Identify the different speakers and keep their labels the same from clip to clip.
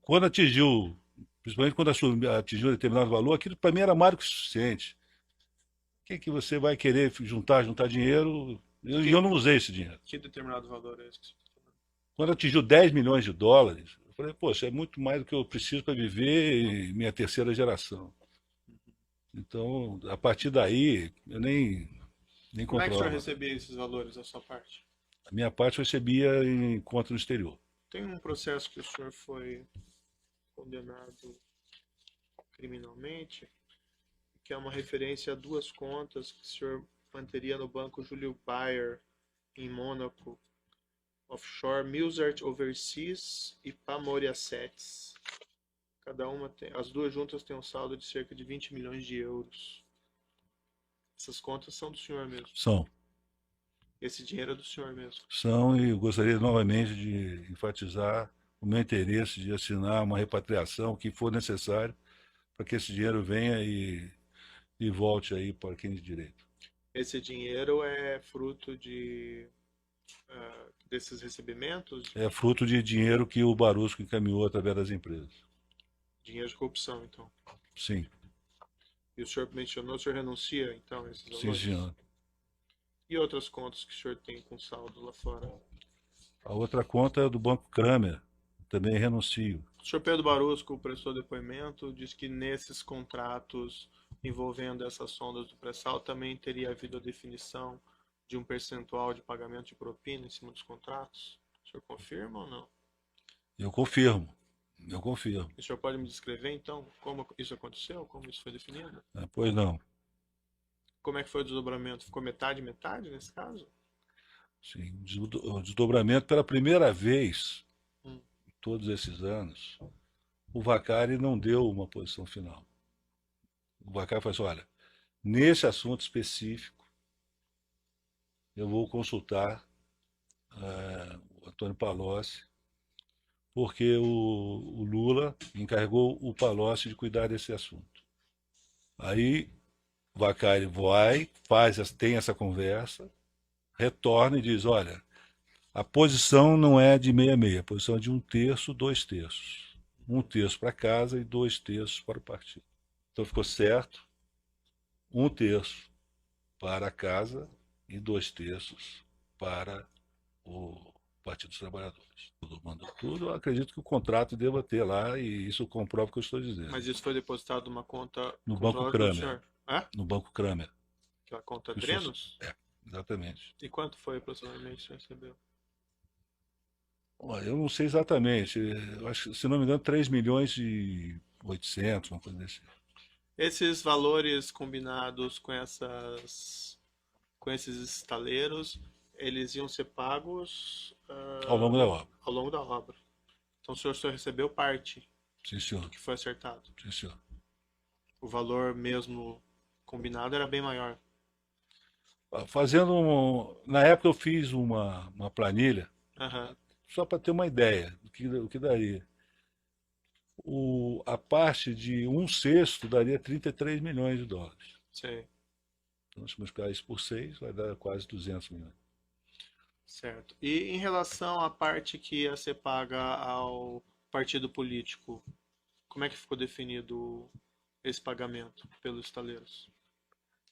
Speaker 1: Quando atingiu, principalmente quando atingiu um determinado valor, aquilo para mim era mais do que suficiente. O que que você vai querer juntar dinheiro? E eu
Speaker 2: Que,
Speaker 1: não usei esse dinheiro.
Speaker 2: que determinado valor é esse que você está falando?
Speaker 1: Quando atingiu 10 milhões de dólares, eu falei, poxa, é muito mais do que eu preciso para viver em minha terceira geração. Então, a partir daí, eu nem
Speaker 2: Como é que o senhor
Speaker 1: controlo mais.
Speaker 2: recebia esses valores da sua parte?
Speaker 1: A minha parte eu recebia em conta no exterior.
Speaker 2: Tem um processo que o senhor foi condenado criminalmente, que é uma referência a duas contas que o senhor manteria no banco Júlio Bayer, em Mônaco, offshore, Milsart Overseas e Pamori Assets. Cada uma tem, as duas juntas têm um saldo de cerca de 20 milhões de euros. Essas contas são do senhor mesmo.
Speaker 1: São.
Speaker 2: Esse dinheiro é do senhor mesmo.
Speaker 1: São, e eu gostaria novamente de enfatizar o meu interesse de assinar uma repatriação, o que for necessário, para que esse dinheiro venha e volte aí para quem de direito.
Speaker 2: Esse dinheiro é fruto de desses recebimentos,
Speaker 1: É fruto de dinheiro que o Barusco encaminhou através das empresas.
Speaker 2: dinheiro de corrupção, então.
Speaker 1: Sim,
Speaker 2: E o senhor mencionou, o senhor renuncia, então, a esses
Speaker 1: sim,
Speaker 2: valores?
Speaker 1: senhor.
Speaker 2: E outras contas que o senhor tem com saldo lá fora?
Speaker 1: A outra conta é do Banco Kramer, também renuncio.
Speaker 2: O senhor Pedro Barusco prestou depoimento, diz que nesses contratos envolvendo essas sondas do pré-sal também teria havido a definição de um percentual de pagamento de propina em cima dos contratos. O senhor confirma ou não?
Speaker 1: Eu confirmo, eu confirmo.
Speaker 2: O senhor pode me descrever, então, como isso aconteceu, como isso foi definido?
Speaker 1: Pois não.
Speaker 2: Como é que foi o desdobramento? Ficou metade, metade nesse caso?
Speaker 1: Sim, o desdobramento pela primeira vez
Speaker 2: Hum.
Speaker 1: em todos esses anos, o Vacari não deu uma posição final. O Vacari falou assim, olha, nesse assunto específico, eu vou consultar o Antônio Palocci, porque o Lula encarregou o Palocci de cuidar desse assunto. Aí o Vacari vai, tem essa conversa, retorna e diz, olha, a posição não é de meia-meia, a posição é de um terço, dois terços. Um terço para casa e dois terços para o partido. Então ficou certo, um terço para a casa e dois terços para o Partido dos Trabalhadores. Tudo mandou tudo, eu acredito que o contrato deva ter lá e isso comprova o que eu estou dizendo.
Speaker 2: Mas isso foi depositado numa conta
Speaker 1: No Banco
Speaker 2: controlável pelo
Speaker 1: Kramer.
Speaker 2: senhor? É?
Speaker 1: No Banco Kramer.
Speaker 2: Aquela conta
Speaker 1: Que o senhor,
Speaker 2: Drenos?
Speaker 1: exatamente.
Speaker 2: E quanto foi aproximadamente que o senhor recebeu?
Speaker 1: Olha, eu não sei exatamente, eu acho, se não me engano, 3 milhões e 800, uma coisa desse.
Speaker 2: Esses valores combinados com esses estaleiros, eles iam ser pagos
Speaker 1: Ao longo da obra.
Speaker 2: ao longo da obra. Então o senhor só recebeu parte
Speaker 1: Sim,
Speaker 2: do
Speaker 1: senhor.
Speaker 2: que foi acertado.
Speaker 1: Sim, senhor.
Speaker 2: O valor mesmo combinado era bem maior.
Speaker 1: Na época eu fiz uma planilha,
Speaker 2: Aham,
Speaker 1: só para ter uma ideia do que daria. A parte de um sexto daria 33 milhões de dólares.
Speaker 2: sei,
Speaker 1: Então, se multiplicar isso por 6, vai dar quase 200 milhões.
Speaker 2: certo. E em relação à parte que ia ser paga ao partido político, como é que ficou definido esse pagamento pelos estaleiros?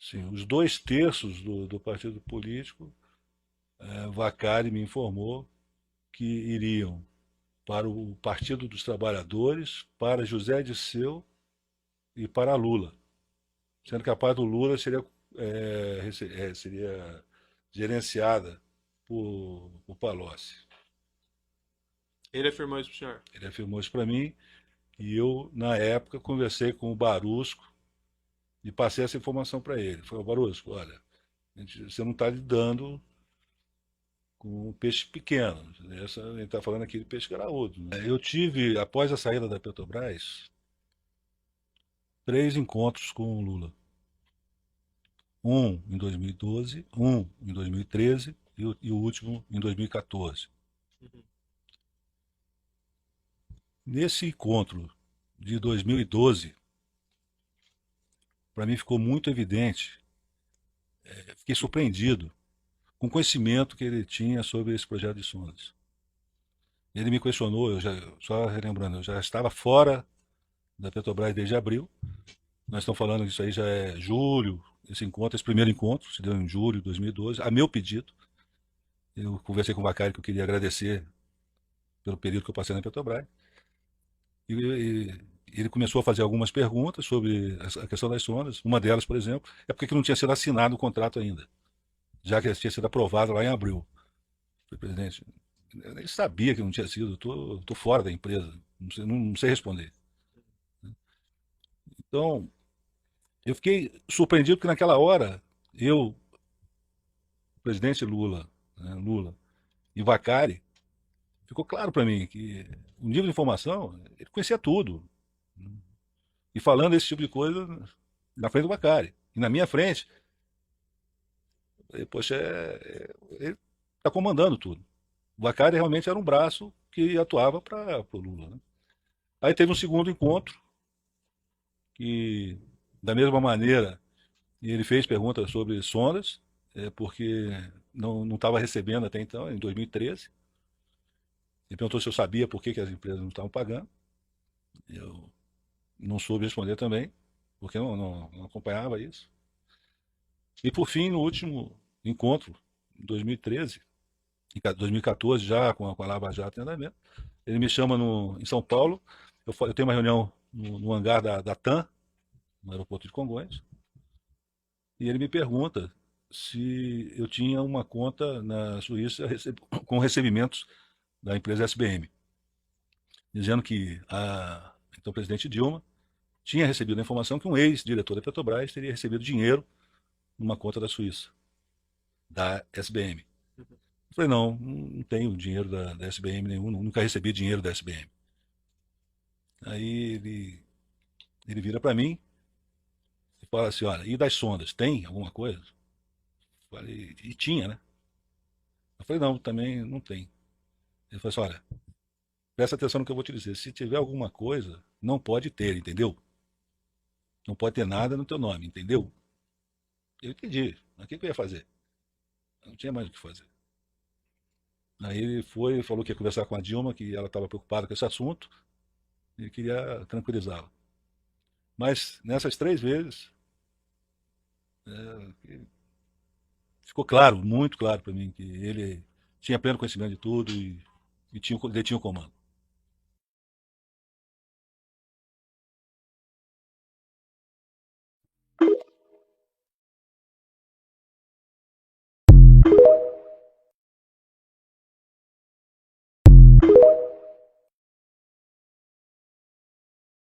Speaker 1: Sim, os dois terços do partido político, Vacari me informou que iriam para o Partido dos Trabalhadores, para José Disseu e para Lula. Sendo que a parte do Lula seria gerenciada por Palocci.
Speaker 2: Ele afirmou isso pro senhor.
Speaker 1: Ele afirmou isso para mim e eu, na época, conversei com o Barusco e passei essa informação para ele. Falei, Barusco, olha, você não está lidando com um peixe pequeno. A gente está falando aqui de peixe graúdo. Né? Eu tive, após a saída da Petrobras, 3 encontros com o Lula. Um em 2012, um em 2013 e o último em 2014.
Speaker 2: Uhum.
Speaker 1: Nesse encontro de 2012, para mim ficou muito evidente, fiquei surpreendido com o conhecimento que ele tinha sobre esse projeto de sondas. Ele me questionou, só relembrando, eu já estava fora da Petrobras desde abril. Nós estamos falando disso aí já é julho, esse primeiro encontro, se deu em julho de 2012, a meu pedido. Eu conversei com o Vacari que eu queria agradecer pelo período que eu passei na Petrobras. E ele começou a fazer algumas perguntas sobre a questão das sondas. Uma delas, por exemplo, é porque que não tinha sido assinado o contrato ainda, já que tinha sido aprovado lá em abril. Falei, presidente, eu nem sabia que não tinha sido, estou fora da empresa, não sei responder. Então, eu fiquei surpreendido porque naquela hora, eu, o presidente Lula, né, Lula e Vacari, ficou claro para mim que o nível de informação, ele conhecia tudo. E falando esse tipo de coisa na frente do Vacari. E na minha frente, poxa, ele está comandando tudo. O Vacari realmente era um braço que atuava para o Lula. Né? Aí teve um segundo encontro, que da mesma maneira ele fez perguntas sobre sondas, porque não estava recebendo até então, em 2013. Ele perguntou se eu sabia por que as empresas não estavam pagando. Eu não soube responder também, porque não acompanhava isso. E por fim, no último encontro, em 2013, em 2014, já com a Lava Jato em andamento, ele me chama em São Paulo. Eu tenho uma reunião no hangar da TAM, no aeroporto de Congonhas, e ele me pergunta se eu tinha uma conta na Suíça com recebimentos da empresa SBM, dizendo que a então presidente Dilma tinha recebido a informação que um ex-diretor da Petrobras teria recebido dinheiro numa conta da Suíça, da SBM.
Speaker 2: Uhum.
Speaker 1: Eu falei, não tenho dinheiro da SBM nenhum, nunca recebi dinheiro da SBM. Aí ele vira para mim e fala assim, olha, e das sondas, tem alguma coisa? Eu falei, e tinha, né? Eu falei, não, também não tem. Ele falou assim, olha, presta atenção no que eu vou te dizer. Se tiver alguma coisa, não pode ter, entendeu? Não pode ter nada no teu nome, entendeu? Eu entendi. Mas o que eu ia fazer? Eu não tinha mais o que fazer. Aí ele foi, falou que ia conversar com a Dilma, que ela estava preocupada com esse assunto, e queria tranquilizá-la. Mas nessas 3 vezes, ficou claro, muito claro para mim, que ele tinha pleno conhecimento de tudo e detinha o comando.